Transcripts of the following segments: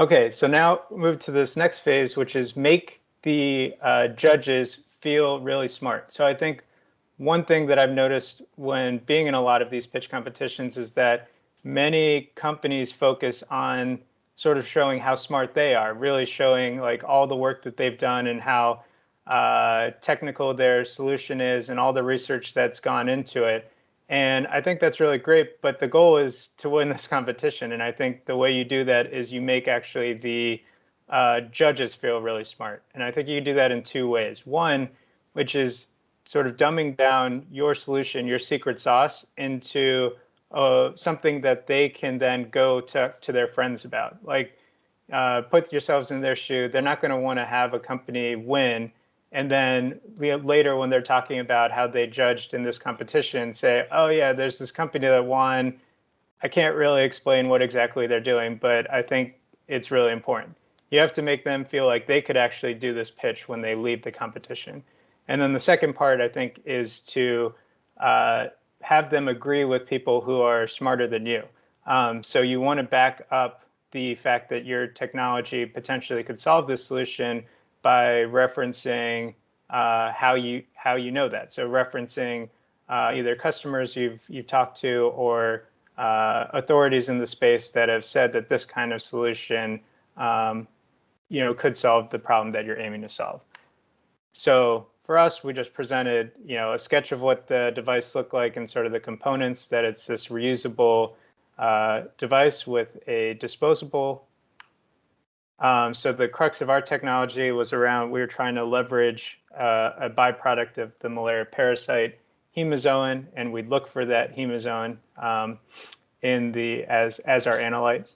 Okay, so now move to this next phase, which is make the judges feel really smart. So I think one thing that I've noticed when being in a lot of these pitch competitions is that many companies focus on sort of showing how smart they are, really showing like all the work that they've done and how technical their solution is and all the research that's gone into it. And I think that's really great, but the goal is to win this competition. And I think the way you do that is you make actually the judges feel really smart. And I think you can do that in two ways. One, which is sort of dumbing down your solution, your secret sauce, into something that they can then go to their friends about. Like, put yourselves in their shoe. They're not going to want to have a company win and then later when they're talking about how they judged in this competition say, oh yeah, there's this company that won. I can't really explain what exactly they're doing, but I think it's really important. You have to make them feel like they could actually do this pitch when they leave the competition. And then the second part, I think, is to uh, have them agree with people who are smarter than you. So you want to back up the fact that your technology potentially could solve this solution by referencing how you know that. So referencing either customers you've talked to or authorities in the space that have said that this kind of solution, um, could solve the problem that you're aiming to solve. So for us, we just presented, a sketch of what the device looked like and sort of the components, that it's this reusable device with a disposable. So the crux of our technology was around, we were trying to leverage a byproduct of the malaria parasite, hemozoin, and we'd look for that hemozoin as our analyte.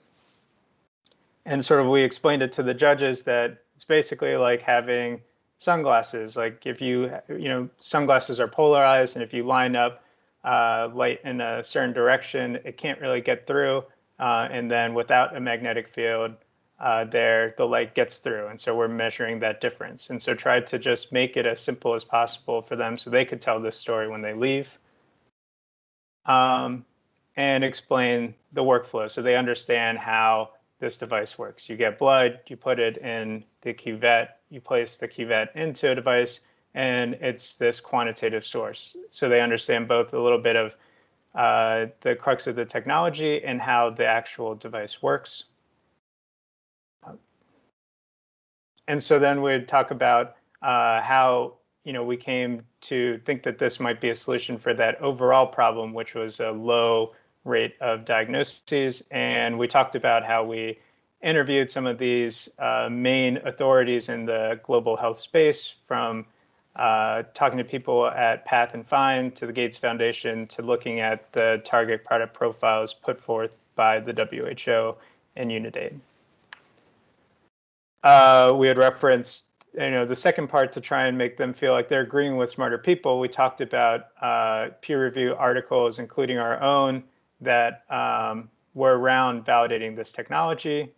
And sort of we explained it to the judges that it's basically like having sunglasses. Like if sunglasses are polarized, and if you line up light in a certain direction, it can't really get through. And then without a magnetic field, the light gets through. And so we're measuring that difference. And so tried to just make it as simple as possible for them so they could tell this story when they leave. And explain the workflow so they understand how this device works. You get blood, you put it in the cuvette, you place the cuvette into a device, and it's this quantitative source. So they understand both a little bit of the crux of the technology and how the actual device works. And so then we'd talk about how we came to think that this might be a solution for that overall problem, which was a low rate of diagnoses. And we talked about how we interviewed some of these main authorities in the global health space, from talking to people at Path and Find to the Gates Foundation to looking at the target product profiles put forth by the WHO and Unitaid. We had referenced, the second part to try and make them feel like they're agreeing with smarter people. We talked about peer review articles, including our own, that were around validating this technology.